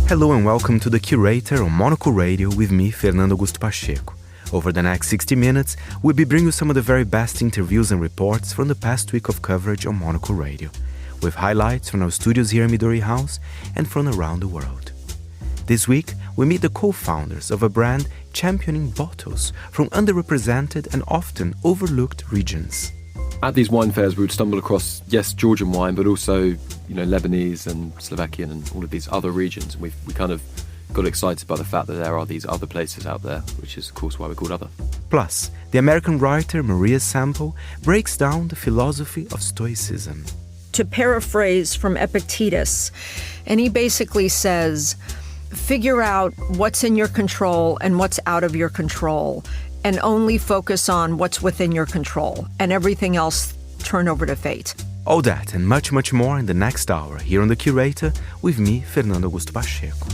Hello and welcome to The Curator on Monocle Radio with me, Fernando Augusto Pacheco. Over the next 60 minutes, we'll be bringing you some of the very best interviews and reports from the past week of coverage on Monocle Radio, with highlights from our studios here in Midori House and from around the world. This week, we meet the co-founders of a brand championing bottles from underrepresented and often overlooked regions. At these wine fairs, we would stumble across, yes, Georgian wine, but also, Lebanese and Slovakian and all of these other regions. We kind of got excited by the fact that there are these other places out there, which is, of course, why we're called Other. Plus, the American writer Maria Semple breaks down the philosophy of stoicism. To paraphrase from Epictetus, and he basically says, figure out what's in your control and what's out of your control, and only focus on what's within your control, and everything else turn over to fate. All that and much, much more in the next hour here on The Curator with me, Fernando Augusto Pacheco.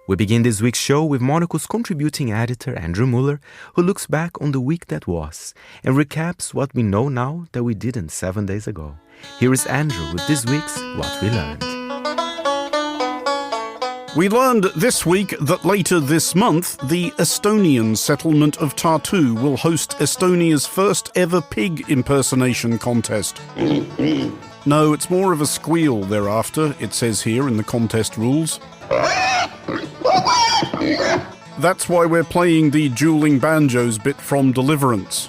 We begin this week's show with Monocle's contributing editor Andrew Muller, who looks back on the week that was and recaps what we know now that we didn't 7 days ago. Here is Andrew with this week's What We Learned. We learned this week that later this month, the Estonian settlement of Tartu will host Estonia's first ever pig impersonation contest. No, it's more of a squeal thereafter, it says here in the contest rules. That's why we're playing the dueling banjos bit from Deliverance.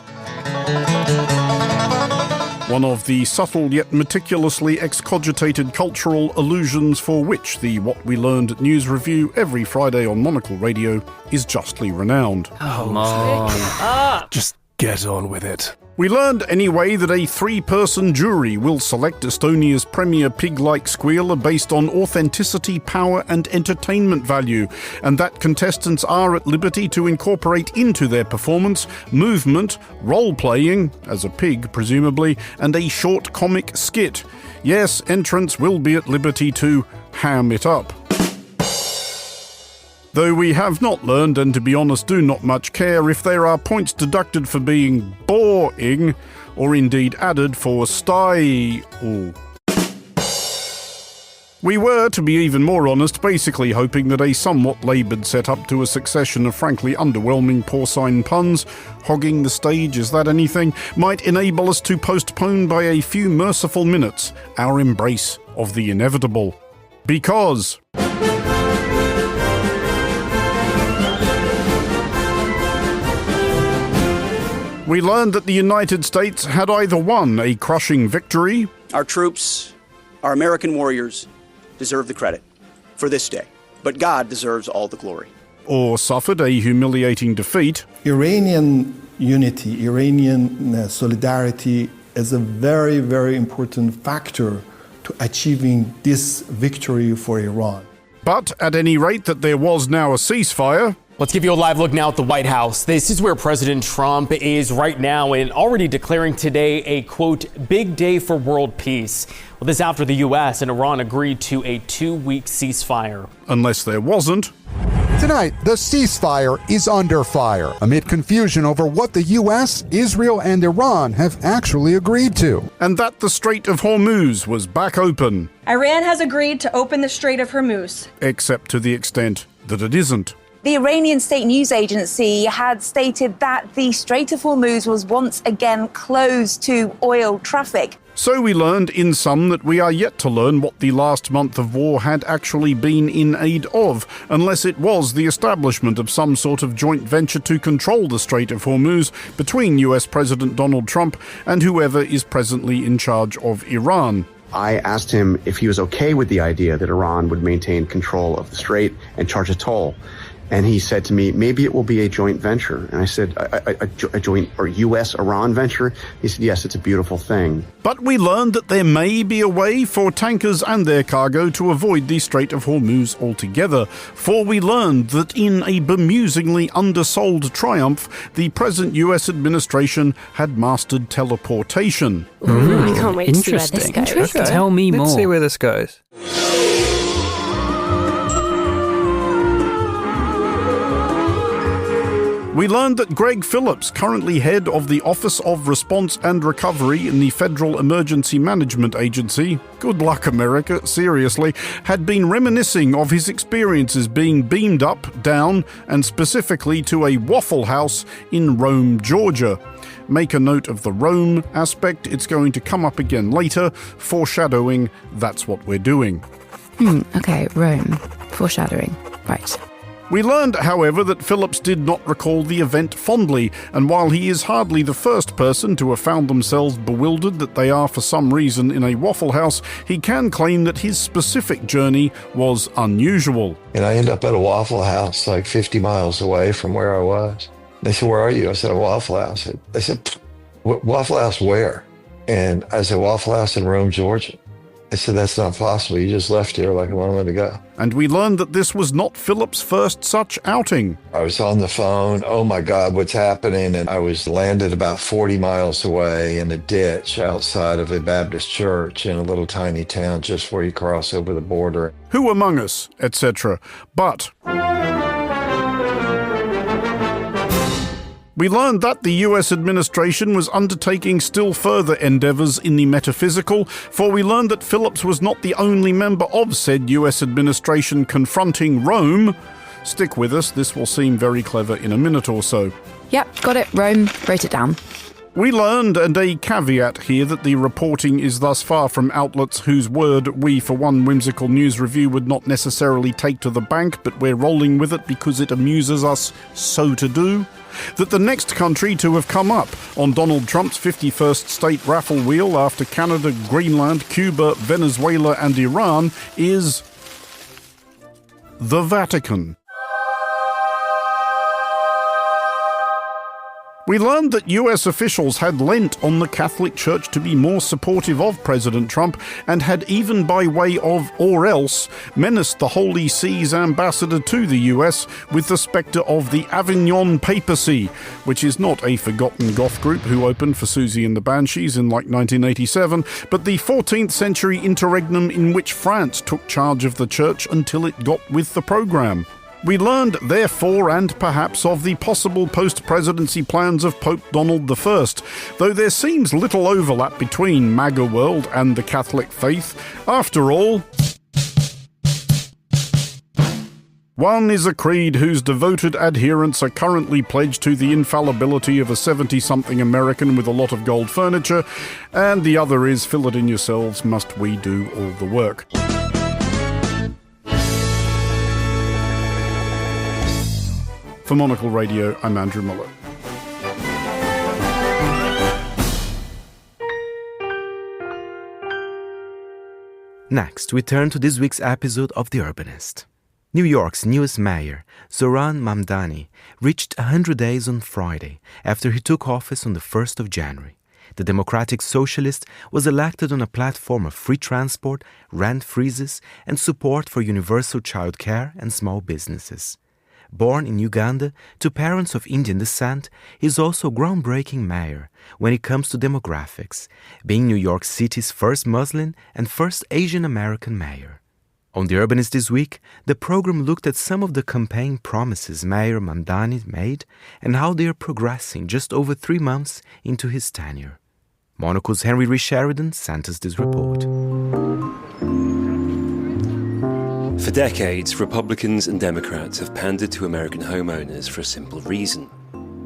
One of the subtle yet meticulously excogitated cultural allusions for which the What We Learned news review every Friday on Monocle Radio is justly renowned. Come on. Just get on with it. We learned anyway that a 3-person jury will select Estonia's premier pig-like squealer based on authenticity, power and entertainment value, and that contestants are at liberty to incorporate into their performance movement, role-playing, as a pig presumably, and a short comic skit. Yes, entrants will be at liberty to ham it up. Though we have not learned, and to be honest do not much care, if there are points deducted for being boring, or indeed added for style. We were, to be even more honest, basically hoping that a somewhat laboured setup to a succession of frankly underwhelming porcine puns, hogging the stage, is that anything, might enable us to postpone by a few merciful minutes our embrace of the inevitable. Because... we learned that the United States had either won a crushing victory... Our troops, our American warriors, deserve the credit for this day, but God deserves all the glory. ...or suffered a humiliating defeat. Iranian unity, Iranian solidarity is a very, very important factor to achieving this victory for Iran. But at any rate that there was now a ceasefire... Let's give you a live look now at the White House. This is where President Trump is right now and already declaring today a, quote, big day for world peace. Well, this after the U.S. and Iran agreed to a 2-week ceasefire. Unless there wasn't. Tonight, the ceasefire is under fire amid confusion over what the U.S., Israel, and Iran have actually agreed to. And that the Strait of Hormuz was back open. Iran has agreed to open the Strait of Hormuz. Except to the extent that it isn't. The Iranian state news agency had stated that the Strait of Hormuz was once again closed to oil traffic. So we learned in sum that we are yet to learn what the last month of war had actually been in aid of, unless it was the establishment of some sort of joint venture to control the Strait of Hormuz between US President Donald Trump and whoever is presently in charge of Iran. I asked him if he was okay with the idea that Iran would maintain control of the strait and charge a toll. And he said to me, maybe it will be a joint venture. And I said, a joint or U.S.-Iran venture? He said, yes, it's a beautiful thing. But we learned that there may be a way for tankers and their cargo to avoid the Strait of Hormuz altogether. For we learned that in a bemusingly undersold triumph, the present U.S. administration had mastered teleportation. I can't wait to see where this goes. Okay. Tell me more. Let's see where this goes. We learned that Greg Phillips, currently head of the Office of Response and Recovery in the Federal Emergency Management Agency, good luck America, seriously, had been reminiscing of his experiences being beamed up, down, and specifically to a Waffle House in Rome, Georgia. Make a note of the Rome aspect, it's going to come up again later, foreshadowing that's what we're doing. Okay, Rome. Foreshadowing. Right. We learned, however, that Phillips did not recall the event fondly, and while he is hardly the first person to have found themselves bewildered that they are for some reason in a Waffle House, he can claim that his specific journey was unusual. And I ended up at a Waffle House like 50 miles away from where I was. They said, "Where are you?" I said, "A Waffle House." They said, "Waffle House where?" And I said, "Waffle House in Rome, Georgia." I said, "That's not possible. You just left here like a moment ago." And we learned that this was not Phillips' first such outing. I was on the phone. Oh my God, what's happening? And I was landed about 40 miles away in a ditch outside of a Baptist church in a little tiny town just before you cross over the border. Who among us, etc. But we learned that the US administration was undertaking still further endeavours in the metaphysical, for we learned that Phillips was not the only member of said US administration confronting Rome. Stick with us, this will seem very clever in a minute or so. Yep, got it. Rome. Wrote it down. We learned, and a caveat here, that the reporting is thus far from outlets whose word we, for one whimsical news review, would not necessarily take to the bank, but we're rolling with it because it amuses us so to do, that the next country to have come up on Donald Trump's 51st state raffle wheel after Canada, Greenland, Cuba, Venezuela and Iran is the Vatican. We learned that US officials had lent on the Catholic Church to be more supportive of President Trump and had even by way of or else menaced the Holy See's ambassador to the US with the spectre of the Avignon Papacy, which is not a forgotten goth group who opened for Susie and the Banshees in like 1987, but the 14th century interregnum in which France took charge of the church until it got with the program. We learned, therefore, and perhaps of the possible post-presidency plans of Pope Donald I, though there seems little overlap between MAGA world and the Catholic faith. After all, one is a creed whose devoted adherents are currently pledged to the infallibility of a 70-something American with a lot of gold furniture, and the other is, fill it in yourselves, must we do all the work. For Monocle Radio, I'm Andrew Muller. Next, we turn to this week's episode of The Urbanist. New York's newest mayor, Zoran Mamdani, reached 100 days on Friday after he took office on the 1st of January. The Democratic Socialist was elected on a platform of free transport, rent freezes, and support for universal childcare and small businesses. Born in Uganda to parents of Indian descent, he is also a groundbreaking mayor when it comes to demographics, being New York City's first Muslim and first Asian American mayor. On The Urbanist this week, the program looked at some of the campaign promises Mayor Mamdani made and how they are progressing just over 3 months into his tenure. Monocle's Henry Rhys Sheridan sent us this report. For decades, Republicans and Democrats have pandered to American homeowners for a simple reason.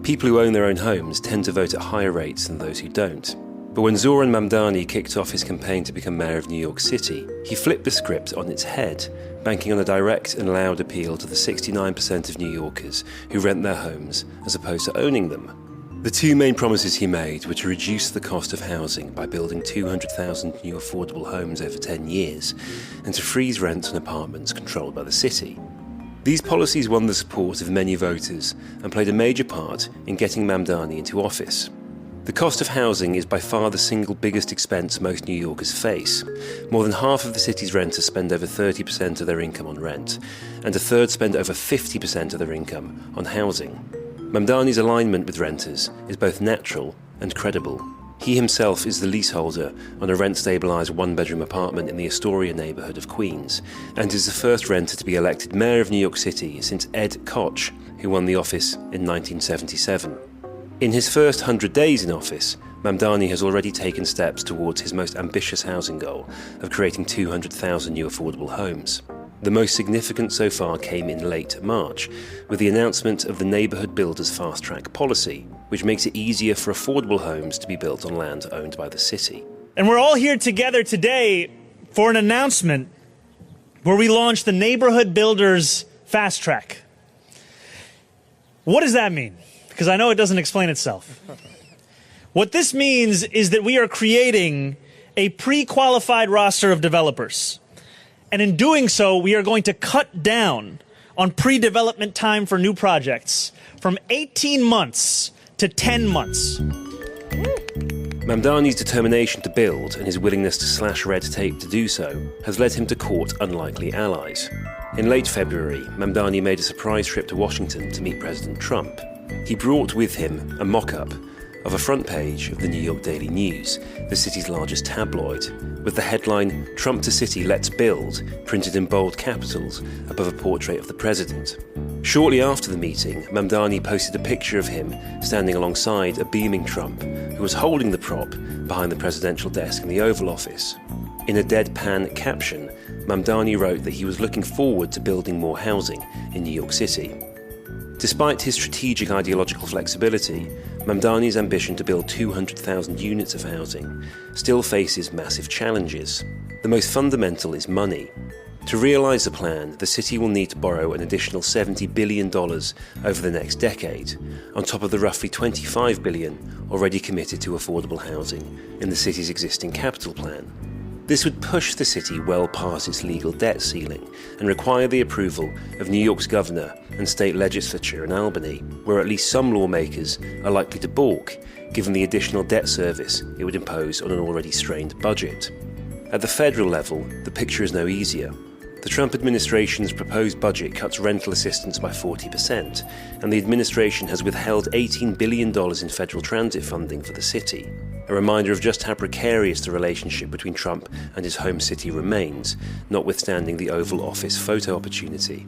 People who own their own homes tend to vote at higher rates than those who don't. But when Zoran Mamdani kicked off his campaign to become mayor of New York City, he flipped the script on its head, banking on a direct and loud appeal to the 69% of New Yorkers who rent their homes as opposed to owning them. The two main promises he made were to reduce the cost of housing by building 200,000 new affordable homes over 10 years, and to freeze rents on apartments controlled by the city. These policies won the support of many voters and played a major part in getting Mamdani into office. The cost of housing is by far the single biggest expense most New Yorkers face. More than half of the city's renters spend over 30% of their income on rent, and a third spend over 50% of their income on housing. Mamdani's alignment with renters is both natural and credible. He himself is the leaseholder on a rent-stabilised one-bedroom apartment in the Astoria neighbourhood of Queens, and is the first renter to be elected mayor of New York City since Ed Koch, who won the office in 1977. In his first 100 days in office, Mamdani has already taken steps towards his most ambitious housing goal of creating 200,000 new affordable homes. The most significant so far came in late March, with the announcement of the Neighbourhood Builders Fast Track policy, which makes it easier for affordable homes to be built on land owned by the city. And we're all here together today for an announcement where we launch the Neighbourhood Builders Fast Track. What does that mean? Because I know it doesn't explain itself. What this means is that we are creating a pre-qualified roster of developers. And in doing so, we are going to cut down on pre-development time for new projects from 18 months to 10 months. Mamdani's determination to build and his willingness to slash red tape to do so has led him to court unlikely allies. In late February, Mamdani made a surprise trip to Washington to meet President Trump. He brought with him a mock-up of a front page of the New York Daily News, the city's largest tabloid, with the headline, "Trump to City, Let's Build," printed in bold capitals above a portrait of the president. Shortly after the meeting, Mamdani posted a picture of him standing alongside a beaming Trump, who was holding the prop behind the presidential desk in the Oval Office. In a deadpan caption, Mamdani wrote that he was looking forward to building more housing in New York City. Despite his strategic ideological flexibility, Mamdani's ambition to build 200,000 units of housing still faces massive challenges. The most fundamental is money. To realise the plan, the city will need to borrow an additional $70 billion over the next decade, on top of the roughly $25 billion already committed to affordable housing in the city's existing capital plan. This would push the city well past its legal debt ceiling and require the approval of New York's governor and state legislature in Albany, where at least some lawmakers are likely to balk, given the additional debt service it would impose on an already strained budget. At the federal level, the picture is no easier. The Trump administration's proposed budget cuts rental assistance by 40%, and the administration has withheld $18 billion in federal transit funding for the city. A reminder of just how precarious the relationship between Trump and his home city remains, notwithstanding the Oval Office photo opportunity.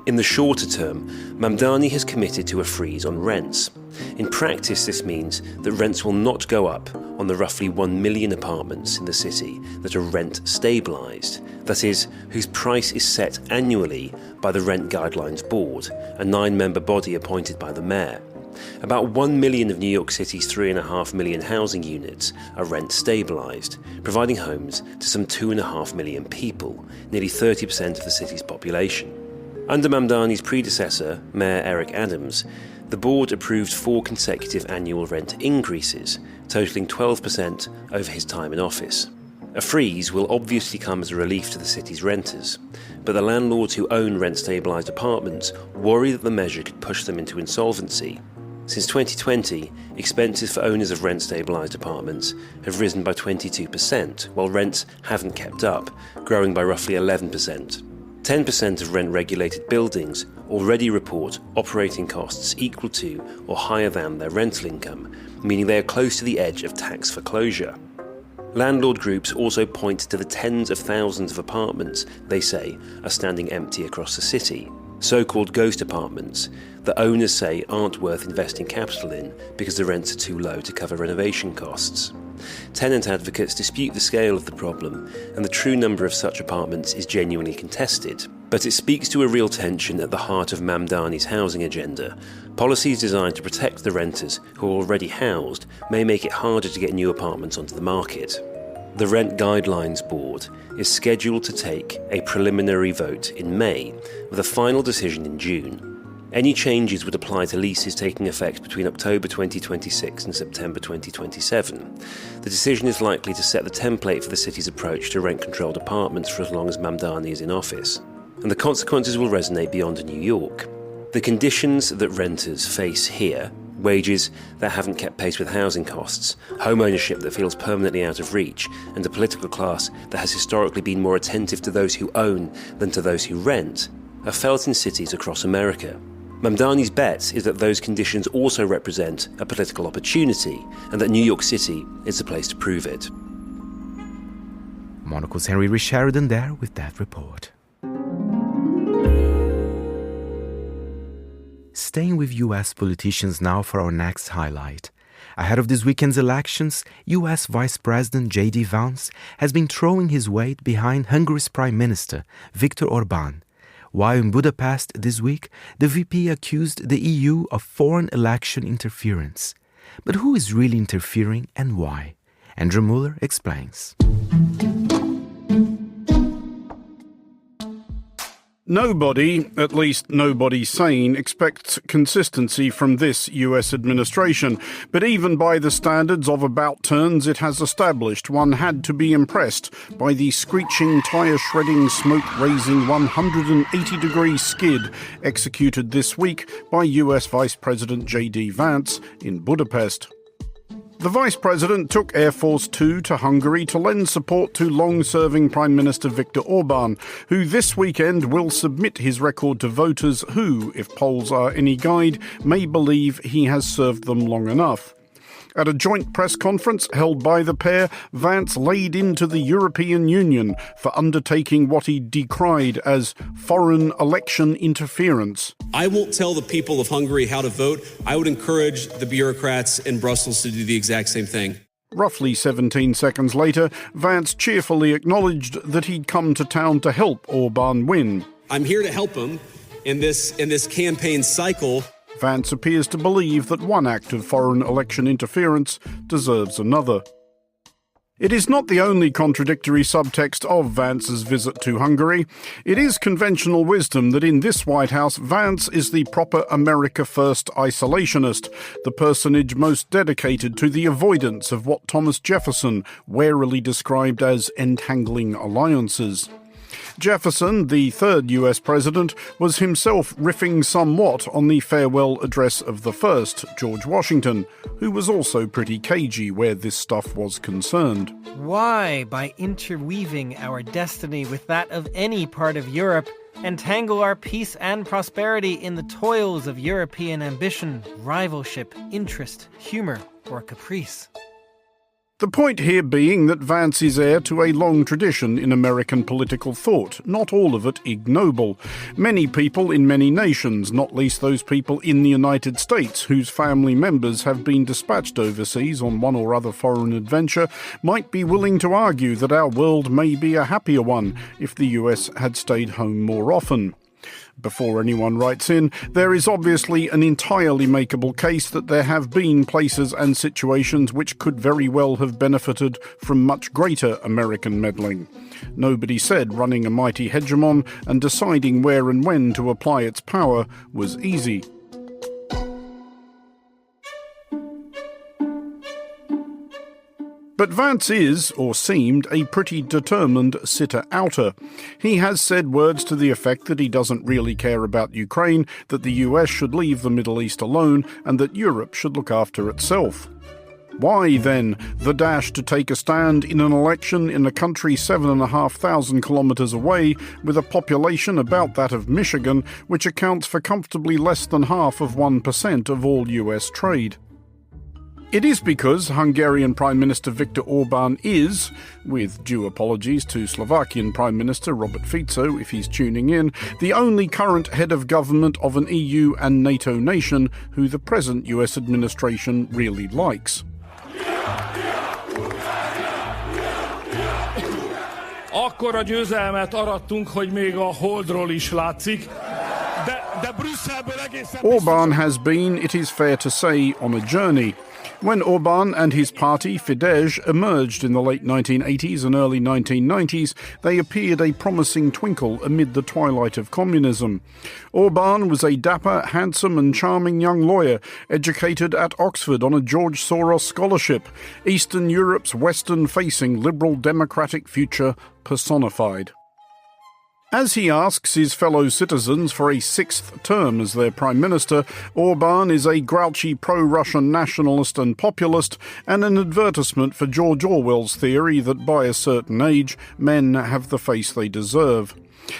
In the shorter term, Mamdani has committed to a freeze on rents. In practice, this means that rents will not go up on the roughly 1 million apartments in the city that are rent stabilised, that is, whose price is set annually by the Rent Guidelines Board, a 9-member body appointed by the mayor. About 1 million of New York City's 3.5 million housing units are rent stabilised, providing homes to some 2.5 million people, nearly 30% of the city's population. Under Mamdani's predecessor, Mayor Eric Adams, the board approved 4 consecutive annual rent increases, totaling 12% over his time in office. A freeze will obviously come as a relief to the city's renters, but the landlords who own rent-stabilised apartments worry that the measure could push them into insolvency. Since 2020, expenses for owners of rent-stabilised apartments have risen by 22%, while rents haven't kept up, growing by roughly 11%. 10% of rent-regulated buildings already report operating costs equal to or higher than their rental income, meaning they are close to the edge of tax foreclosure. Landlord groups also point to the tens of thousands of apartments they say are standing empty across the city, so-called ghost apartments that owners say aren't worth investing capital in because the rents are too low to cover renovation costs. Tenant advocates dispute the scale of the problem, and the true number of such apartments is genuinely contested. But it speaks to a real tension at the heart of Mamdani's housing agenda. Policies designed to protect the renters who are already housed may make it harder to get new apartments onto the market. The Rent Guidelines Board is scheduled to take a preliminary vote in May, with a final decision in June. Any changes would apply to leases taking effect between October 2026 and September 2027. The decision is likely to set the template for the city's approach to rent-controlled apartments for as long as Mamdani is in office, and the consequences will resonate beyond New York. The conditions that renters face here, wages that haven't kept pace with housing costs, home ownership that feels permanently out of reach, and a political class that has historically been more attentive to those who own than to those who rent, are felt in cities across America. Mamdani's bet is that those conditions also represent a political opportunity and that New York City is the place to prove it. Monocle's Henry Sheridan there with that report. Staying with US politicians now for our next highlight. Ahead of this weekend's elections, US Vice President J.D. Vance has been throwing his weight behind Hungary's Prime Minister, Viktor Orbán. While in Budapest this week, the VP accused the EU of foreign election interference. But who is really interfering and why? Andrew Muller explains. Nobody, at least nobody sane, expects consistency from this US administration. But even by the standards of about turns it has established, one had to be impressed by the screeching, tyre-shredding, smoke-raising 180-degree skid executed this week by US Vice President J.D. Vance in Budapest. The Vice President took Air Force 2 to Hungary to lend support to long-serving Prime Minister Viktor Orbán, who this weekend will submit his record to voters who, if polls are any guide, may believe he has served them long enough. At a joint press conference held by the pair, Vance laid into the European Union for undertaking what he decried as foreign election interference. I won't tell the people of Hungary how to vote. I would encourage the bureaucrats in Brussels to do the exact same thing. Roughly 17 seconds later, Vance cheerfully acknowledged that he'd come to town to help Orbán win. I'm here to help him in this campaign cycle. Vance appears to believe that one act of foreign election interference deserves another. It is not the only contradictory subtext of Vance's visit to Hungary. It is conventional wisdom that in this White House, Vance is the proper America First isolationist, the personage most dedicated to the avoidance of what Thomas Jefferson warily described as entangling alliances. Jefferson, the third US president, was himself riffing somewhat on the farewell address of the first, George Washington, who was also pretty cagey where this stuff was concerned. Why, by interweaving our destiny with that of any part of Europe, entangle our peace and prosperity in the toils of European ambition, rivalship, interest, humor, or caprice? The point here being that Vance is heir to a long tradition in American political thought, not all of it ignoble. Many people in many nations, not least those people in the United States whose family members have been dispatched overseas on one or other foreign adventure, might be willing to argue that our world may be a happier one if the US had stayed home more often. Before anyone writes in, there is obviously an entirely makeable case that there have been places and situations which could very well have benefited from much greater American meddling. Nobody said running a mighty hegemon and deciding where and when to apply its power was easy. But Vance is, or seemed, a pretty determined sitter-outer. He has said words to the effect that he doesn't really care about Ukraine, that the US should leave the Middle East alone, and that Europe should look after itself. Why, then, the dash to take a stand in an election in a country 7,500 kilometres away, with a population about that of Michigan, which accounts for comfortably less than half of 1% of all US trade? It is because Hungarian Prime Minister Viktor Orbán is, with due apologies to Slovakian Prime Minister Robert Fico if he's tuning in, the only current head of government of an EU and NATO nation who the present US administration really likes. Akkora győzelmet arattunk, hogy még a Holdról is látszik. De Brüsszelből egészen... Orbán has been, it is fair to say, on a journey. When Orbán and his party, Fidesz, emerged in the late 1980s and early 1990s, they appeared a promising twinkle amid the twilight of communism. Orbán was a dapper, handsome and charming young lawyer, educated at Oxford on a George Soros scholarship, Eastern Europe's western-facing liberal democratic future personified. As he asks his fellow citizens for a 6th term as their Prime Minister, Orban is a grouchy pro-Russian nationalist and populist, and an advertisement for George Orwell's theory that by a certain age, men have the face they deserve.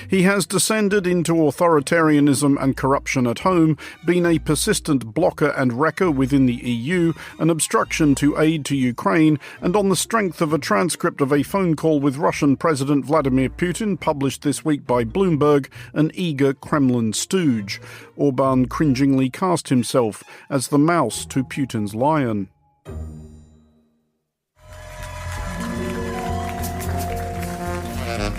He has descended into authoritarianism and corruption at home, been a persistent blocker and wrecker within the EU, an obstruction to aid to Ukraine, and on the strength of a transcript of a phone call with Russian President Vladimir Putin published this week by Bloomberg, an eager Kremlin stooge. Orban cringingly cast himself as the mouse to Putin's lion.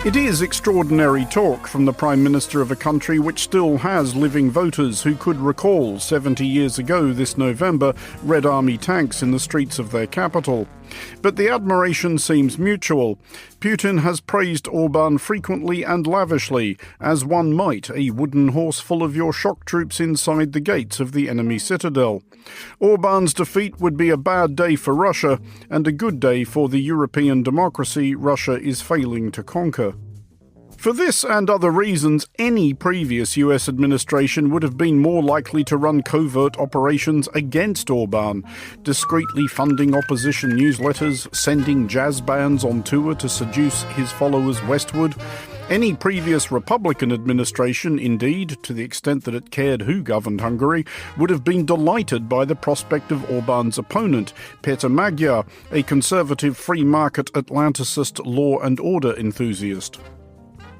It is extraordinary talk from the Prime Minister of a country which still has living voters who could recall 70 years ago this November Red Army tanks in the streets of their capital. But the admiration seems mutual. Putin has praised Orban frequently and lavishly, as one might a wooden horse full of your shock troops inside the gates of the enemy citadel. Orban's defeat would be a bad day for Russia, and a good day for the European democracy Russia is failing to conquer. For this and other reasons, any previous US administration would have been more likely to run covert operations against Orban, discreetly funding opposition newsletters, sending jazz bands on tour to seduce his followers westward. Any previous Republican administration, indeed, to the extent that it cared who governed Hungary, would have been delighted by the prospect of Orban's opponent, Peter Magyar, a conservative free-market Atlanticist law and order enthusiast.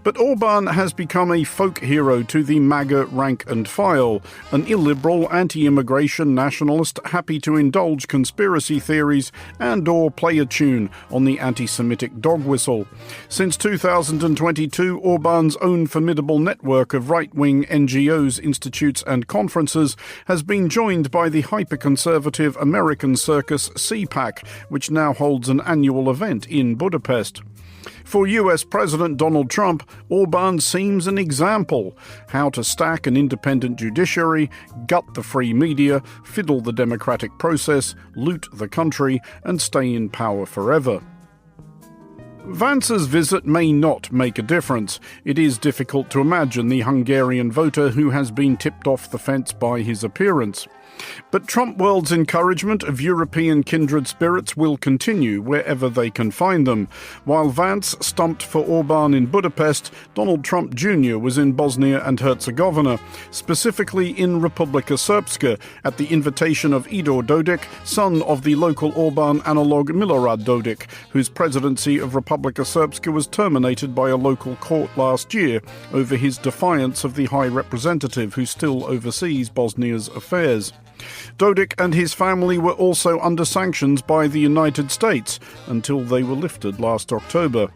But Orban has become a folk hero to the MAGA rank and file, an illiberal, anti-immigration nationalist happy to indulge conspiracy theories and or play a tune on the anti-Semitic dog whistle. Since 2022, Orban's own formidable network of right-wing NGOs, institutes and conferences has been joined by the hyper-conservative American circus CPAC, which now holds an annual event in Budapest. For US President Donald Trump, Orban seems an example: how to stack an independent judiciary, gut the free media, fiddle the democratic process, loot the country, and stay in power forever. Vance's visit may not make a difference. It is difficult to imagine the Hungarian voter who has been tipped off the fence by his appearance. But Trump world's encouragement of European kindred spirits will continue wherever they can find them. While Vance stumped for Orban in Budapest, Donald Trump Jr. was in Bosnia and Herzegovina, specifically in Republika Srpska, at the invitation of Ido Dodik, son of the local Orban analogue Milorad Dodik, whose presidency of Republika Srpska was terminated by a local court last year over his defiance of the High Representative who still oversees Bosnia's affairs. Dodik and his family were also under sanctions by the United States until they were lifted last October.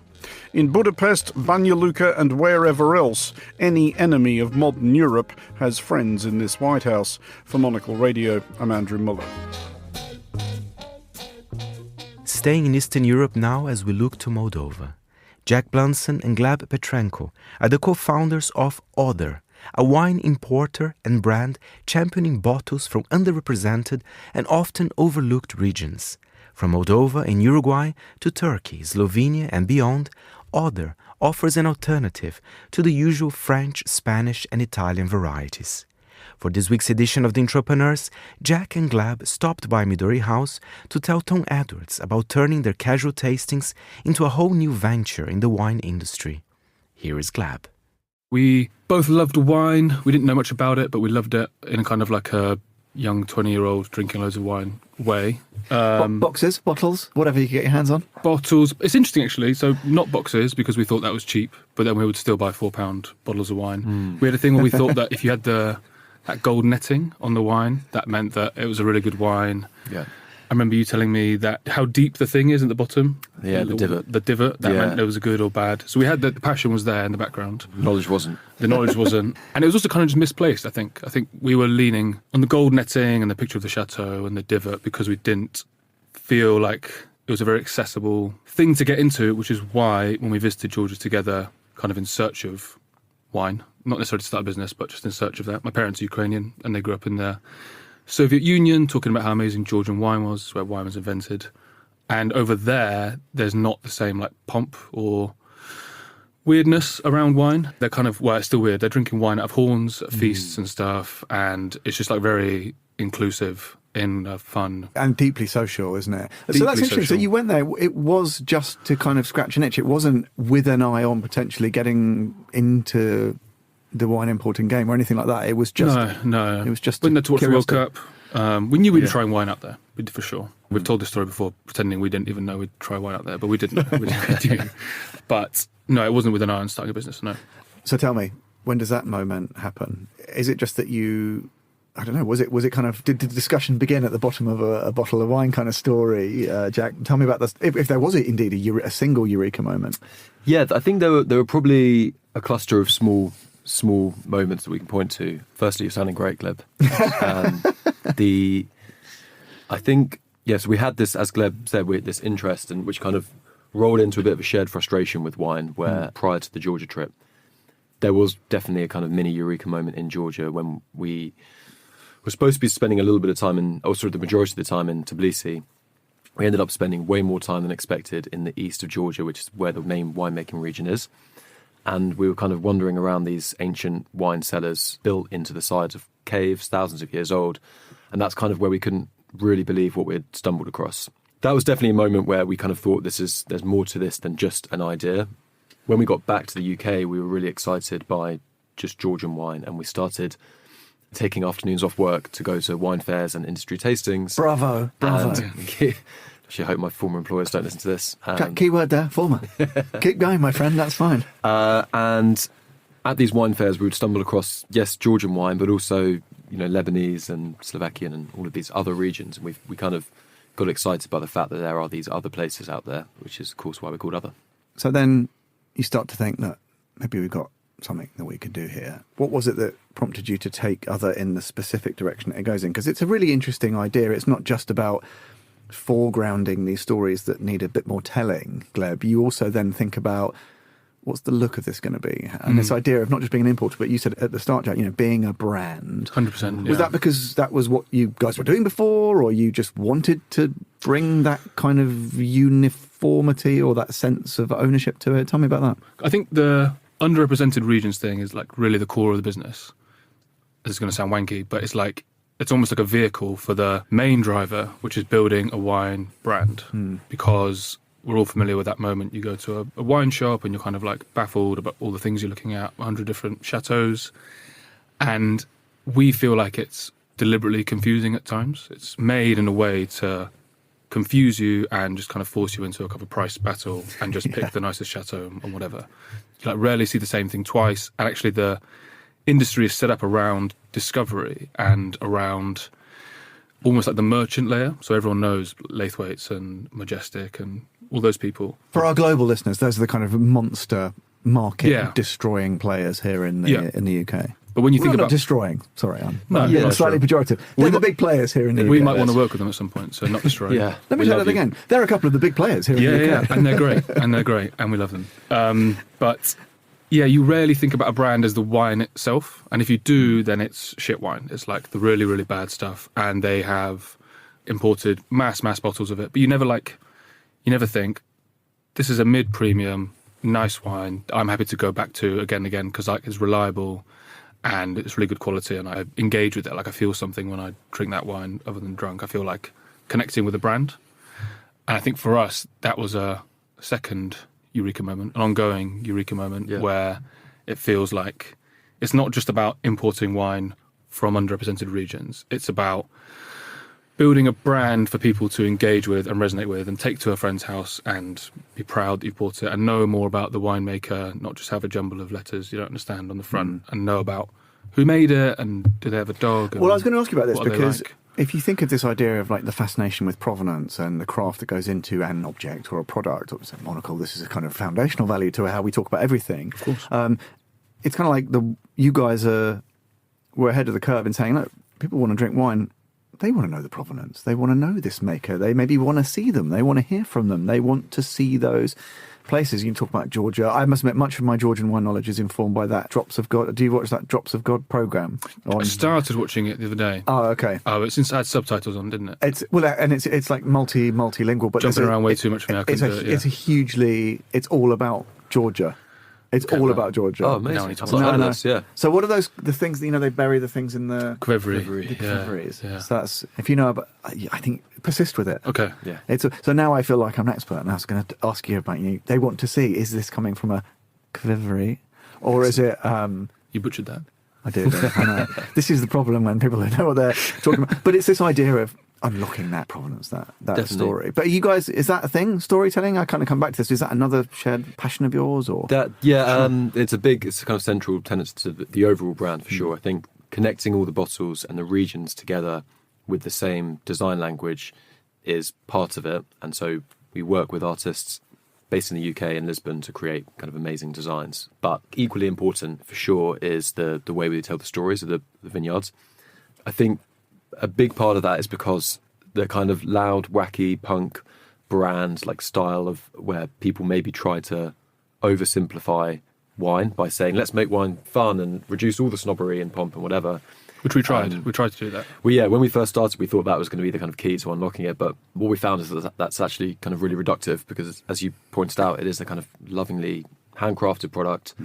In Budapest, Banja Luka and wherever else, any enemy of modern Europe has friends in this White House. For Monocle Radio, I'm Andrew Muller. Staying in Eastern Europe now as we look to Moldova. Jack Blunson and Gleb Petrenko are the co-founders of Other, a wine importer and brand championing bottles from underrepresented and often overlooked regions. From Moldova and Uruguay to Turkey, Slovenia and beyond, Other offers an alternative to the usual French, Spanish and Italian varieties. For this week's edition of The Entrepreneurs, Jack and Gleb stopped by Midori House to tell Tom Edwards about turning their casual tastings into a whole new venture in the wine industry. Here is Gleb. We both loved wine. We didn't know much about it, but we loved it in a kind of like a young 20-year-old drinking loads of wine way. Boxes, bottles, whatever you get your hands on. Bottles. It's interesting, actually. So not boxes, because we thought that was cheap, but then we would still buy £4 bottles of wine. We had a thing where we thought that if you had that gold netting on the wine, that meant that it was a really good wine. Yeah. I remember you telling me that how deep the thing is at the bottom. Yeah, the divot. The divot, that meant it was a good or bad. So we had the passion was there in the background. Knowledge wasn't. The knowledge wasn't. And it was also kind of just misplaced, I think. I think we were leaning on the gold netting and the picture of the chateau and the divot because we didn't feel like it was a very accessible thing to get into, which is why when we visited Georgia together, kind of in search of wine, not necessarily to start a business, but just in search of that. My parents are Ukrainian and they grew up in the Soviet Union, talking about how amazing Georgian wine was, where wine was invented. And over there, there's not the same like pomp or weirdness around wine. They're kind of, well, it's still weird. They're drinking wine out of horns at feasts and stuff, and it's just like very inclusive in a fun. And deeply social, isn't it? Deeply so that's interesting. social. So you went there, it was just to kind of scratch an itch. It wasn't with an eye on potentially getting into the wine importing game or anything like that. It was just... No. It was just Went there to watch the World curiosity. Cup. We knew we'd be trying wine out there, for sure. We've told this story before, pretending we didn't even know we'd try wine out there, but we didn't. We did. But no, it wasn't with an eye on starting a business, no. So tell me, when does that moment happen? Is it just that you... I don't know, was it kind of... Did the discussion begin at the bottom of a bottle of wine kind of story, Jack? Tell me about this, if there was indeed a single eureka moment. Yeah, I think there were probably a cluster of small moments that we can point to. Firstly, you're sounding great, Gleb. I think, yes, we had this, as Gleb said, this interest, and which kind of rolled into a bit of a shared frustration with wine, where prior to the Georgia trip, there was definitely a kind of mini eureka moment in Georgia when we were supposed to be spending a little bit of time the majority of the time in Tbilisi. We ended up spending way more time than expected in the east of Georgia, which is where the main winemaking region is. And we were kind of wandering around these ancient wine cellars built into the sides of caves, thousands of years old. And that's kind of where we couldn't really believe what we had stumbled across. That was definitely a moment where we kind of thought there's more to this than just an idea. When we got back to the UK, we were really excited by just Georgian wine, and we started taking afternoons off work to go to wine fairs and industry tastings. Bravo. Actually, I hope my former employers don't listen to this. Keyword there, former. Keep going, my friend, that's fine. And at these wine fairs, we would stumble across, yes, Georgian wine, but also, Lebanese and Slovakian and all of these other regions. And we kind of got excited by the fact that there are these other places out there, which is, of course, why we're called Other. So then you start to think that maybe we've got something that we could do here. What was it that prompted you to take Other in the specific direction that it goes in? Because it's a really interesting idea. It's not just about foregrounding these stories that need a bit more telling, Gleb. You also then think about what's the look of this going to be? And this idea of not just being an importer, but you said at the start, Jack, being a brand. 100%. Was that because that was what you guys were doing before, or you just wanted to bring that kind of uniformity or that sense of ownership to it? Tell me about that. I think the underrepresented regions thing is like really the core of the business. This is going to sound wanky, but it's almost like a vehicle for the main driver, which is building a wine brand. Because we're all familiar with that moment. You go to a wine shop and you're kind of like baffled about all the things you're looking at, 100 different chateaus. And we feel like it's deliberately confusing at times. It's made in a way to confuse you and just kind of force you into a kind of price battle and just pick the nicest chateau and whatever. You rarely see the same thing twice. And actually the industry is set up around discovery and around almost like the merchant layer. So everyone knows Laithwaites and Majestic and all those people. For our global listeners, those are the kind of monster market destroying players here in the UK. But when you think not about destroying, sorry, I'm slightly sure. pejorative. They're the big players here in the UK. We might want to work with them at some point, so not destroying. Let me say that again. There are a couple of the big players here in the UK. And they're great, and we love them. But yeah, you rarely think about a brand as the wine itself, and if you do, then it's shit wine. It's like the really, really bad stuff, and they have imported mass bottles of it. But you never think, this is a mid-premium, nice wine I'm happy to go back to again and again because it's reliable and it's really good quality and I engage with it. I feel something when I drink that wine other than drunk. I feel like connecting with the brand. And I think for us, that was a second eureka moment, an ongoing eureka moment where it feels like it's not just about importing wine from underrepresented regions. It's about building a brand for people to engage with and resonate with and take to a friend's house and be proud that you bought it and know more about the winemaker, not just have a jumble of letters you don't understand on the front and know about who made it and do they have a dog. Well, I was going to ask you about this because if you think of this idea of the fascination with provenance and the craft that goes into an object or a product, or Monocle, this is a kind of foundational value to how we talk about everything. Of course. It's kind of like you guys were ahead of the curve in saying, look, people want to drink wine. They want to know the provenance. They want to know this maker. They maybe want to see them. They want to hear from them. They want to see those places. You can talk about Georgia. I must admit, much of my Georgian wine knowledge is informed by that Drops of God. Do you watch that Drops of God programme? I started watching it the other day. Oh, okay. Oh, it had subtitles on, didn't it? It's like multilingual, but jumping around way too much for me. It's all about Georgia. It's all about Georgia. Oh, amazing. Yeah. So what are the things that, they bury the things in the... Quivery. The quiveries. Yeah. So that's, if you know about, I think, persist with it. Okay. Yeah. So now I feel like I'm an expert, and I was going to ask you about, they want to see, is this coming from a quivery, or is it... You butchered that. I did. I know. This is the problem when people don't know what they're talking about. But it's this idea of unlocking that provenance, that story. But you guys, is that a thing? Storytelling? I kind of come back to this. Is that another shared passion of yours, or it's a kind of central tenet to the overall brand for sure. I think connecting all the bottles and the regions together with the same design language is part of it, and so we work with artists based in the UK and Lisbon to create kind of amazing designs. But equally important for sure is the way we tell the stories of the vineyards. I think a big part of that is because the kind of loud, wacky punk brand like style of where people maybe try to oversimplify wine by saying, let's make wine fun and reduce all the snobbery and pomp and whatever. Which we tried. We tried to do that. Well, when we first started, we thought that was going to be the kind of key to unlocking it. But what we found is that that's actually kind of really reductive because, as you pointed out, it is a kind of lovingly handcrafted product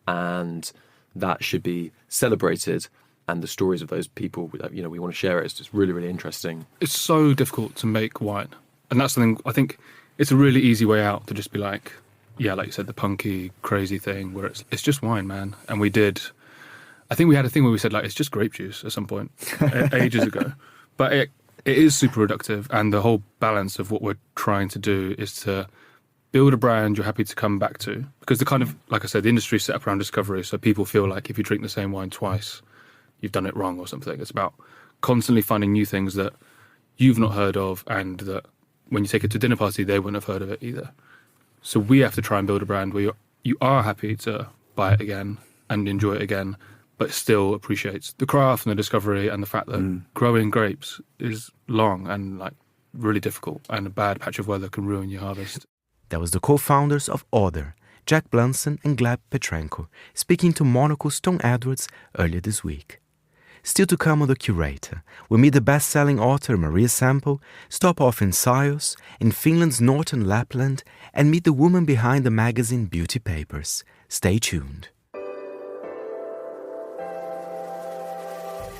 and that should be celebrated. And the stories of those people, we want to share it. It's just really, really interesting. It's so difficult to make wine. And that's something, I think it's a really easy way out to just be like, like you said, the punky, crazy thing where it's just wine, man. And I think we had a thing where we said, like, it's just grape juice at some point, ages ago. But it is super reductive. And the whole balance of what we're trying to do is to build a brand you're happy to come back to. Because the kind of, like I said, the industry is set up around discovery. So people feel like if you drink the same wine twice, you've done it wrong or something. It's about constantly finding new things that you've not heard of and that when you take it to a dinner party, they wouldn't have heard of it either. So we have to try and build a brand where you are happy to buy it again and enjoy it again, but still appreciates the craft and the discovery and the fact that growing grapes is long and like really difficult, and a bad patch of weather can ruin your harvest. That was the co-founders of Other, Jack Blunson and Gleb Petrenko, speaking to Monocle's Tom Edwards earlier this week. Still to come on The Curator, we meet the best-selling author Maria Semple, stop off in Sajos, in Finland's northern Lapland, and meet the woman behind the magazine Beauty Papers. Stay tuned.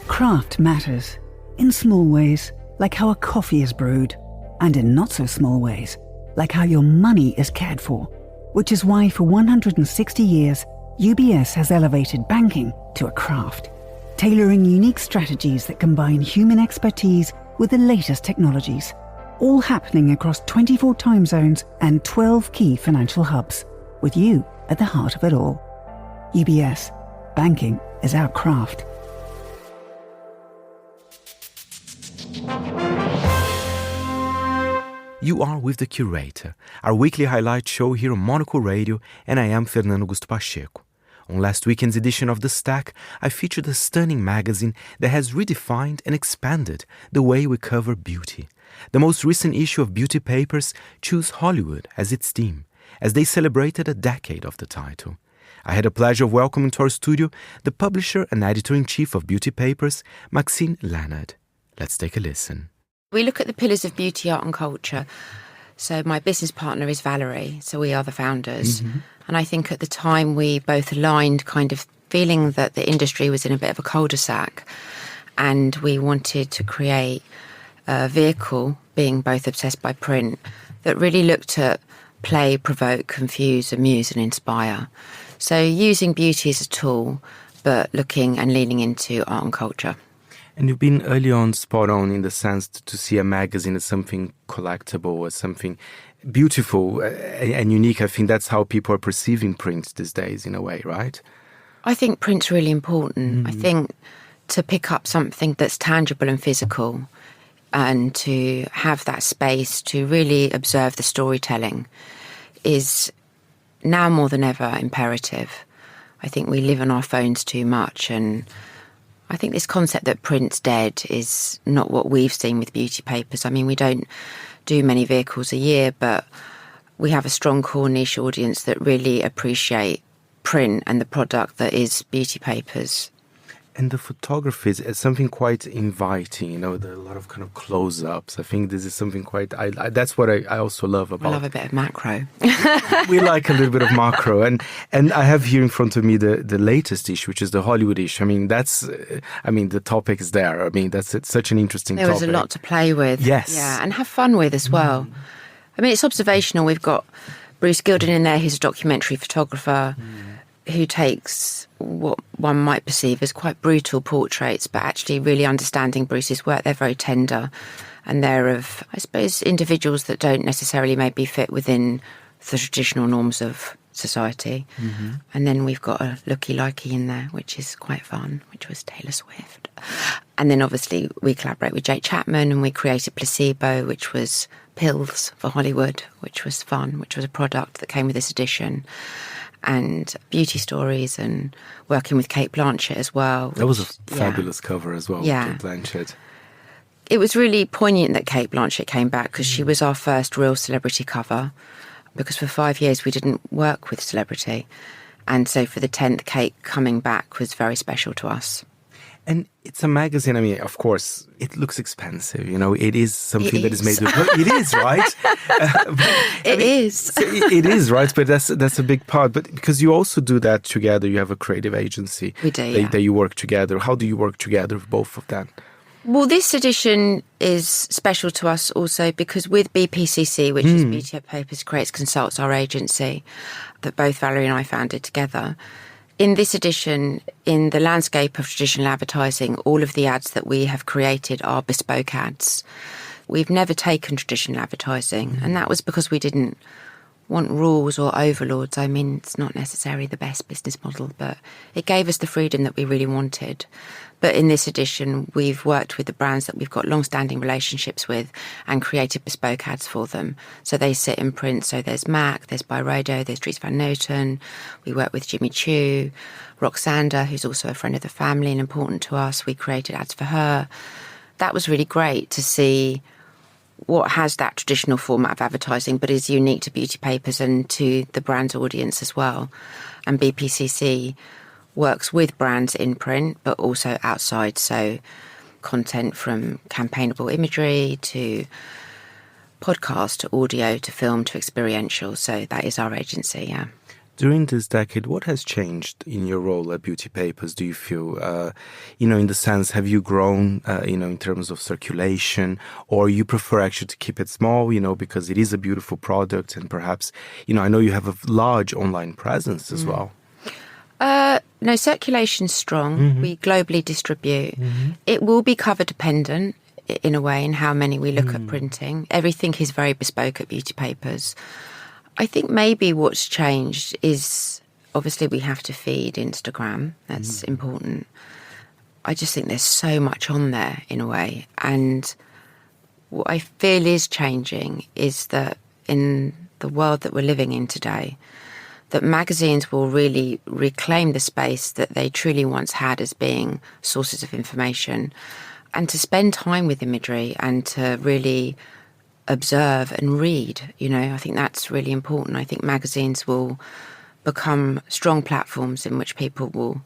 Craft matters, in small ways, like how a coffee is brewed, and in not-so-small ways, like how your money is cared for, which is why for 160 years, UBS has elevated banking to a craft, tailoring unique strategies that combine human expertise with the latest technologies, all happening across 24 time zones and 12 key financial hubs, with you at the heart of it all. UBS, banking is our craft. You are with The Curator, our weekly highlight show here on Monocle Radio, and I am Fernando Augusto Pacheco. On last weekend's edition of The Stack, I featured a stunning magazine that has redefined and expanded the way we cover beauty. The most recent issue of Beauty Papers chose Hollywood as its theme, as they celebrated a decade of the title. I had the pleasure of welcoming to our studio the publisher and editor-in-chief of Beauty Papers, Maxine Leonard. Let's take a listen. We look at the pillars of beauty, art and culture. So my business partner is Valerie, so we are the founders. Mm-hmm. And I think at the time we both aligned, kind of feeling that the industry was in a bit of a cul-de-sac, and we wanted to create a vehicle, being both obsessed by print, that really looked at play, provoke, confuse, amuse and inspire. So using beauty as a tool, but looking and leaning into art and culture. And you've been early on spot on in the sense to see a magazine as something collectible, as something beautiful and unique. I think that's how people are perceiving print these days in a way, right? I think print's really important. I think to pick up something that's tangible and physical and to have that space to really observe the storytelling is now more than ever imperative. I think we live on our phones too much, and I think this concept that print's dead is not what we've seen with Beauty Papers. I mean, we don't do many vehicles a year, but we have a strong core niche audience that really appreciate print and the product that is Beauty Papers. And the photography is something quite inviting, there are a lot of kind of close-ups. I think this is something quite, that's what I also love about. I love a bit of macro. We like a little bit of macro. And I have here in front of me the latest issue, which is the Hollywood issue. The topic is there. That's such an interesting topic. There was a lot to play with. Yes. Yeah, and have fun with as well. It's observational. We've got Bruce Gilden in there, who's a documentary photographer who takes what one might perceive as quite brutal portraits, but actually really understanding Bruce's work. They're very tender, and they're of, I suppose, individuals that don't necessarily maybe fit within the traditional norms of society. And then we've got a looky-likey in there, which is quite fun, which was Taylor Swift. And then obviously we collaborate with Jake Chapman, and we created Placebo, which was pills for Hollywood, which was fun, which was a product that came with this edition. And beauty stories, and working with Kate Blanchett as well. That was a fabulous cover as well, yeah. Kate Blanchett. It was really poignant that Kate Blanchett came back, because she was our first real celebrity cover, because for 5 years we didn't work with celebrity. And so for the 10th, Kate coming back was very special to us. And it's a magazine. Of course, it looks expensive. It is something that is made with. It is, right? It is. It is, right? But that's a big part. But because you also do that together, you have a creative agency. We do, that you work together. How do you work together with both of them? Well, this edition is special to us also because with BPCC, which is Beauty Papers Creates Consults, our agency, that both Valerie and I founded together. In this edition, in the landscape of traditional advertising, all of the ads that we have created are bespoke ads. We've never taken traditional advertising, and that was because we didn't want rules or overlords. It's not necessarily the best business model, but it gave us the freedom that we really wanted. But in this edition, we've worked with the brands that we've got long-standing relationships with and created bespoke ads for them. So they sit in print. So there's MAC, there's Byredo, there's Dries Van Noten. We work with Jimmy Choo, Roxanda, who's also a friend of the family and important to us. We created ads for her. That was really great to see what has that traditional format of advertising but is unique to Beauty Papers and to the brand's audience as well. And BPCC works with brands in print but also outside, so content from campaignable imagery to podcast to audio to film to experiential. So that is our agency, yeah. During this decade, what has changed in your role at Beauty Papers, do you feel? In the sense, have you grown, in terms of circulation, or you prefer actually to keep it small, because it is a beautiful product and perhaps, I know you have a large online presence as well. No, circulation's strong. We globally distribute. It will be cover dependent in a way in how many we look at printing. Everything is very bespoke at Beauty Papers. I think maybe what's changed is obviously we have to feed Instagram. That's important. I just think there's so much on there in a way. And what I feel is changing is that in the world that we're living in today, that magazines will really reclaim the space that they truly once had as being sources of information, and to spend time with imagery and to really observe and read. I think that's really important. I think magazines will become strong platforms in which people will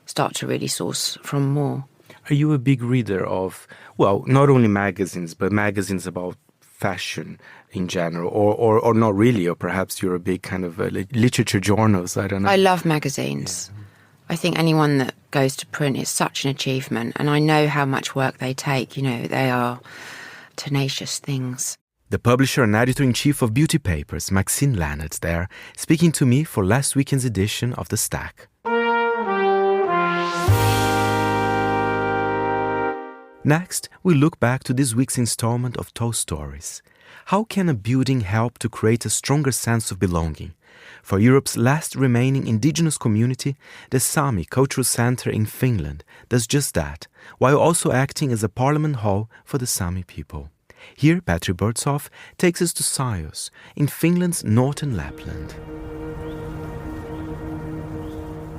start to really source from more. Are you a big reader of, not only magazines, but magazines about fashion in general, or not really, or perhaps you're a big kind of literature journals, I don't know. I love magazines. Yeah. I think anyone that goes to print is such an achievement, and I know how much work they take. They are tenacious things. The publisher and editor-in-chief of Beauty Papers, Maxine Leonard, there, speaking to me for last weekend's edition of The Stack. Next, we look back to this week's installment of Tall Stories. How can a building help to create a stronger sense of belonging? For Europe's last remaining indigenous community, the Sami Cultural Center in Finland does just that, while also acting as a parliament hall for the Sami people. Here, Patrick Burtsoff takes us to Sajos, in Finland's northern Lapland.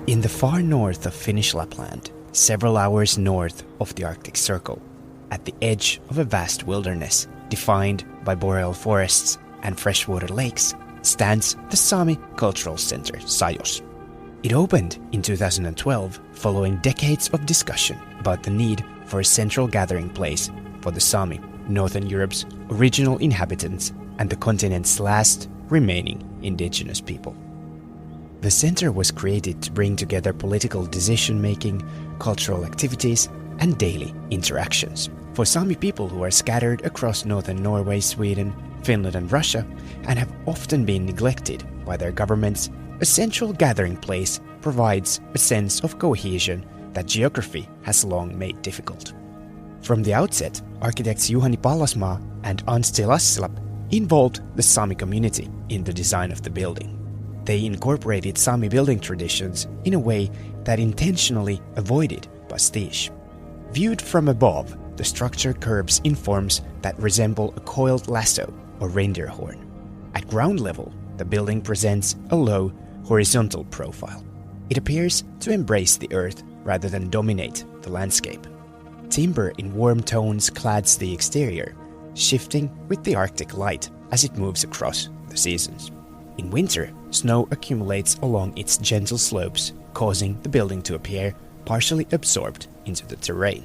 In the far north of Finnish Lapland, several hours north of the Arctic Circle, at the edge of a vast wilderness defined by boreal forests and freshwater lakes, stands the Sami Cultural Center, Sajos. It opened in 2012 following decades of discussion about the need for a central gathering place for the Sami, Northern Europe's original inhabitants and the continent's last remaining indigenous people. The center was created to bring together political decision-making, cultural activities, and daily interactions for Sami people who are scattered across northern Norway, Sweden, Finland, and Russia, and have often been neglected by their governments. A central gathering place provides a sense of cohesion that geography has long made difficult. From the outset, architects Juhani Pallasmaa and Antti Lassilap involved the Sami community in the design of the building. They incorporated Sami building traditions in a way that intentionally avoided pastiche. Viewed from above, the structure curves in forms that resemble a coiled lasso or reindeer horn. At ground level, the building presents a low, horizontal profile. It appears to embrace the earth rather than dominate the landscape. Timber in warm tones clads the exterior, shifting with the Arctic light as it moves across the seasons. In winter, snow accumulates along its gentle slopes, causing the building to appear partially absorbed into the terrain.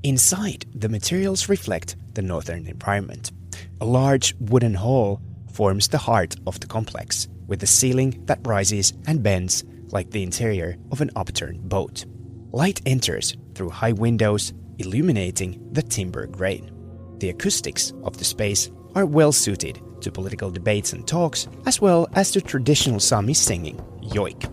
Inside, the materials reflect the northern environment. A large wooden hall forms the heart of the complex, with a ceiling that rises and bends like the interior of an upturned boat. Light enters through high windows, illuminating the timber grain. The acoustics of the space are well suited to political debates and talks, as well as to traditional Sami singing, joik.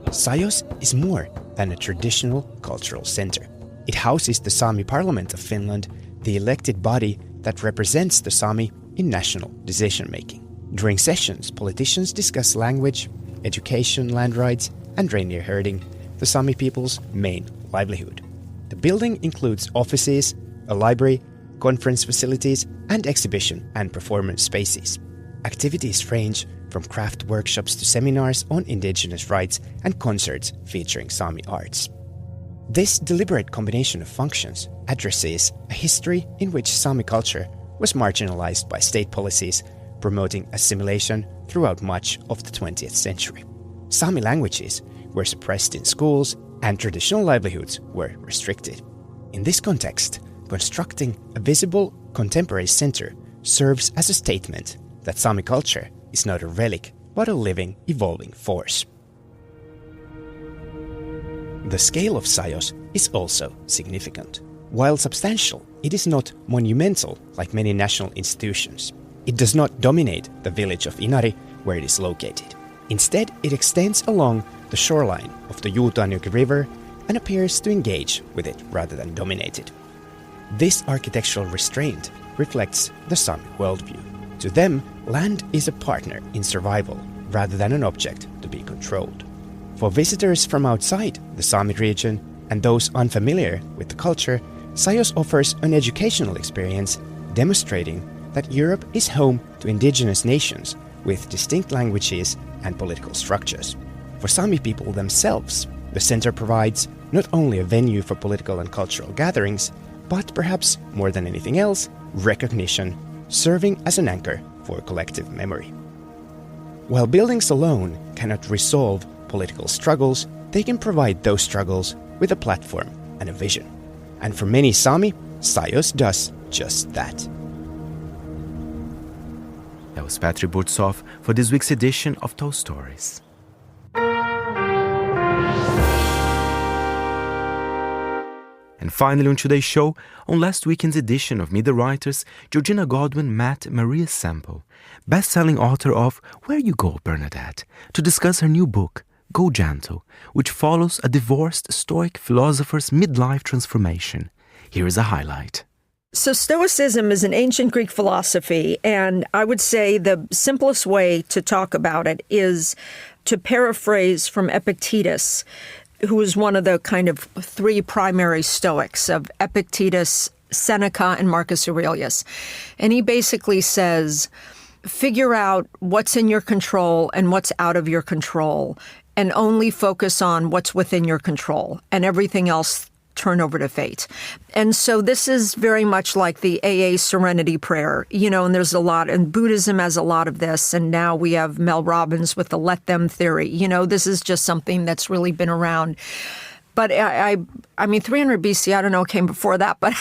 Sajos is more than a traditional cultural center. It houses the Sami Parliament of Finland, the elected body that represents the Sami in national decision-making. During sessions, politicians discuss language, education, land rights, and reindeer herding, the Sami people's main livelihood. The building includes offices, a library, conference facilities, and exhibition and performance spaces. Activities range from craft workshops to seminars on indigenous rights and concerts featuring Sami arts. This deliberate combination of functions addresses a history in which Sami culture was marginalized by state policies, promoting assimilation throughout much of the 20th century. Sami languages were suppressed in schools and traditional livelihoods were restricted. In this context, constructing a visible contemporary center serves as a statement that Sami culture is not a relic but a living, evolving force. The scale of Sajos is also significant. While substantial, it is not monumental like many national institutions. It does not dominate the village of Inari where it is located. Instead, it extends along the shoreline of the Juutanjoki River and appears to engage with it rather than dominate it. This architectural restraint reflects the Sami worldview. To them, land is a partner in survival rather than an object to be controlled. For visitors from outside the Sami region and those unfamiliar with the culture, Sajos offers an educational experience demonstrating that Europe is home to indigenous nations with distinct languages and political structures. For Sami people themselves, the center provides not only a venue for political and cultural gatherings, but perhaps more than anything else, recognition, serving as an anchor for collective memory. While buildings alone cannot resolve political struggles, they can provide those struggles with a platform and a vision. And for many Sami, Sajos does just that. That was Petri Burtsov for this week's edition of Tall Stories. And finally on today's show, on last weekend's edition of Meet the Writers, Georgina Godwin met Maria Semple, best-selling author of Where You Go, Bernadette, to discuss her new book, Go Gentle, which follows a divorced Stoic philosopher's midlife transformation. Here is a highlight. So Stoicism is an ancient Greek philosophy, and I would say the simplest way to talk about it is to paraphrase from Epictetus, who was one of the kind of three primary Stoics of Epictetus, Seneca, and Marcus Aurelius. And he basically says, figure out what's in your control and what's out of your control, and only focus on what's within your control, and everything else turn over to fate. And so this is very much like the AA Serenity Prayer, and there's a lot, and Buddhism has a lot of this, and now we have Mel Robbins with the Let Them theory. This is just something that's really been around. But I mean, 300 BC, I don't know, came before that. But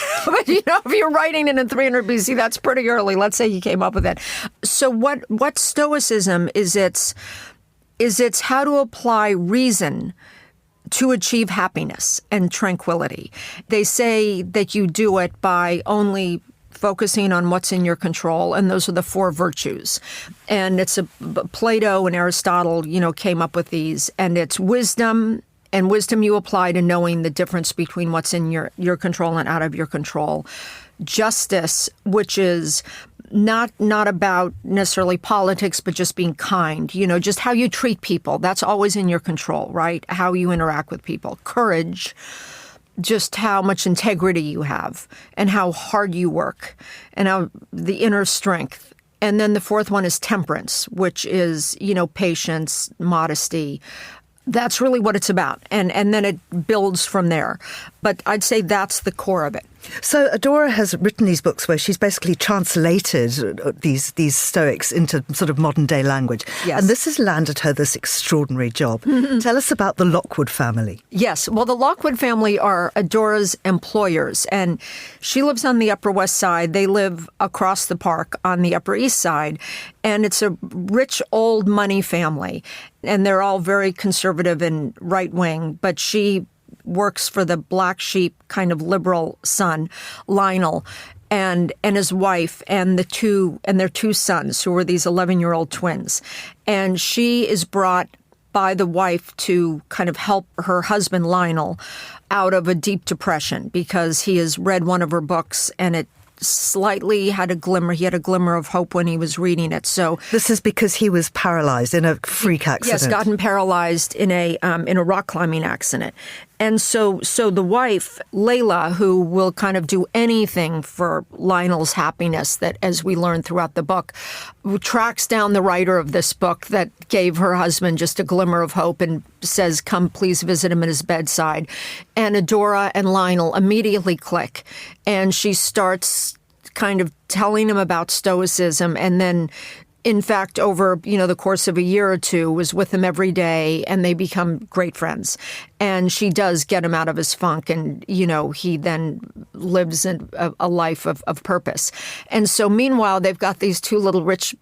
if you're writing it in 300 BC, that's pretty early. Let's say he came up with it. So what Stoicism is, it's how to apply reason to achieve happiness and tranquility. They say that you do it by only focusing on what's in your control, and those are the 4 virtues. And it's Plato and Aristotle, came up with these, and it's wisdom. And wisdom you apply to knowing the difference between what's in your control and out of your control. Justice, which is not about necessarily politics, but just being kind, just how you treat people. That's always in your control, right? How you interact with people. Courage, just how much integrity you have and how hard you work and how the inner strength. And then the 4th one is temperance, which is, patience, modesty. That's really what it's about. And then it builds from there. But I'd say that's the core of it. So Adora has written these books where she's basically translated these Stoics into sort of modern day language. Yes. And this has landed her this extraordinary job. Mm-hmm. Tell us about the Lockwood family. Yes. Well, the Lockwood family are Adora's employers, and she lives on the Upper West Side. They live across the park on the Upper East Side, and it's a rich old money family, and they're all very conservative and right-wing, but she works for the black sheep kind of liberal son, Lionel, and his wife and their 2 sons, who are these 11-year-old twins. And she is brought by the wife to kind of help her husband, Lionel, out of a deep depression because he has read one of her books and it slightly had a glimmer. He had a glimmer of hope when he was reading it. So this is because he was paralyzed in a freak accident. Yes, gotten paralyzed in a rock climbing accident. And so the wife, Layla, who will kind of do anything for Lionel's happiness, that as we learn throughout the book, tracks down the writer of this book that gave her husband just a glimmer of hope and says, come please visit him at his bedside. And Adora and Lionel immediately click. And she starts kind of telling him about Stoicism, and then in fact, over, the course of a year or two, was with him every day, and they become great friends. And she does get him out of his funk, and, he then lives a life of purpose. And so meanwhile, they've got these 2 little rich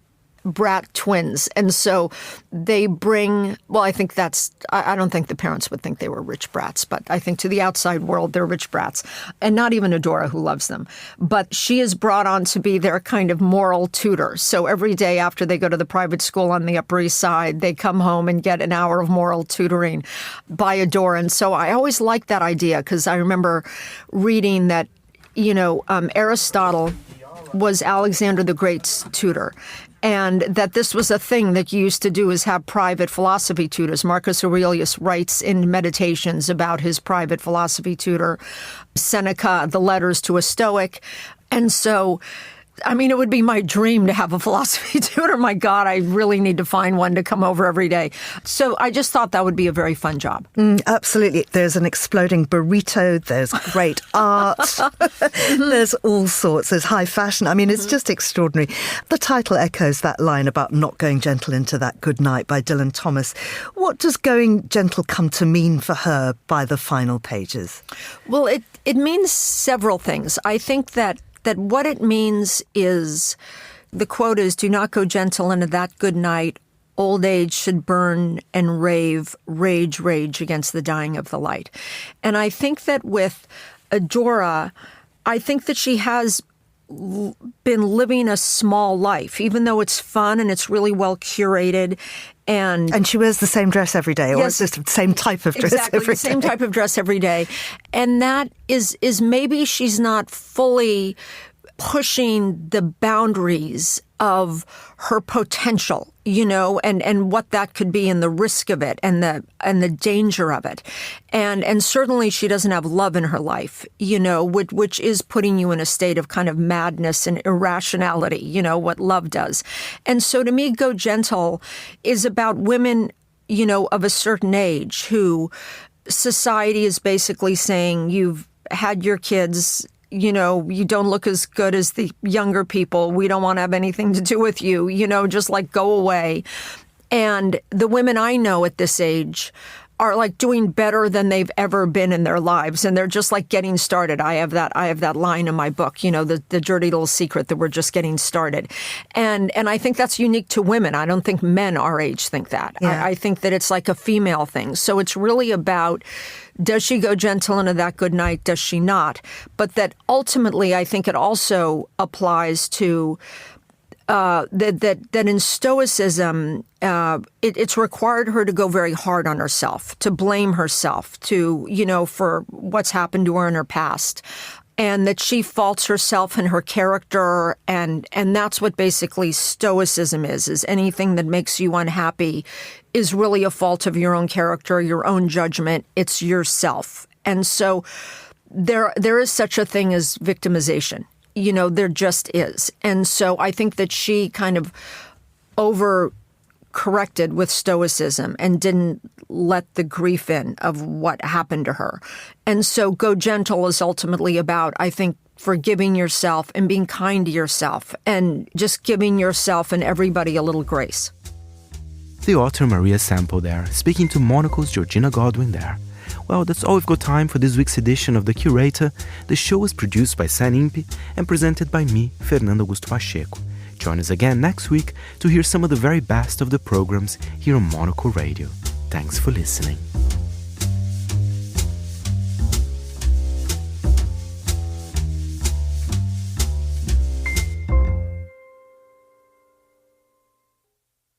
brat twins. And so they bring, well, I think I don't think the parents would think they were rich brats, but I think to the outside world, they're rich brats. And not even Adora, who loves them. But she is brought on to be their kind of moral tutor. So every day after they go to the private school on the Upper East Side, they come home and get an hour of moral tutoring by Adora. And so I always liked that idea because I remember reading that, Aristotle was Alexander the Great's tutor. And that this was a thing that you used to do, is have private philosophy tutors. Marcus Aurelius writes in Meditations about his private philosophy tutor, Seneca, the Letters to a Stoic. And so, it would be my dream to have a philosophy tutor. My God, I really need to find one to come over every day. So I just thought that would be a very fun job. Absolutely. There's an exploding burrito. There's great art. There's all sorts. There's high fashion. It's just extraordinary. The title echoes that line about not going gentle into that good night by Dylan Thomas. What does going gentle come to mean for her by the final pages? Well, it means several things. I think that what it means is, the quote is, do not go gentle into that good night. Old age should burn and rage against the dying of the light. And I think that with Adora, I think that she has been living a small life, even though it's fun and it's really well curated. And she wears the same dress every day, or it's just the same type of dress exactly, every the same type of dress every day. And that is maybe she's not fully pushing the boundaries of her potential, and what that could be, and the risk of it, and the danger of it. And certainly she doesn't have love in her life, which is putting you in a state of kind of madness and irrationality, what love does. And so to me, Go Gentle is about women, of a certain age who society is basically saying you've had your kids, you don't look as good as the younger people. We don't want to have anything to do with you, just like go away. And the women I know at this age are like doing better than they've ever been in their lives. And they're just like getting started. I have that line in my book, the dirty little secret that we're just getting started. And I think that's unique to women. I don't think men our age think that. Yeah. I think that it's like a female thing. So it's really about, does she go gentle into that good night? Does she not? But that ultimately, I think it also applies to that in Stoicism, it's required her to go very hard on herself, to blame herself, for what's happened to her in her past, and that she faults herself and her character, and that's what basically Stoicism is anything that makes you unhappy is really a fault of your own character, your own judgment. It's yourself. And so there is such a thing as victimization. There just is. And so I think that she kind of overcorrected with Stoicism and didn't let the grief in of what happened to her. And so Go Gentle is ultimately about, I think, forgiving yourself and being kind to yourself and just giving yourself and everybody a little grace. The author Maria Semple there, speaking to Monocle's Georgina Godwin there. Well, that's all we've got time for this week's edition of The Curator. The show is produced by San Impi and presented by me, Fernando Augusto Pacheco. Join us again next week to hear some of the very best of the programs here on Monocle Radio. Thanks for listening.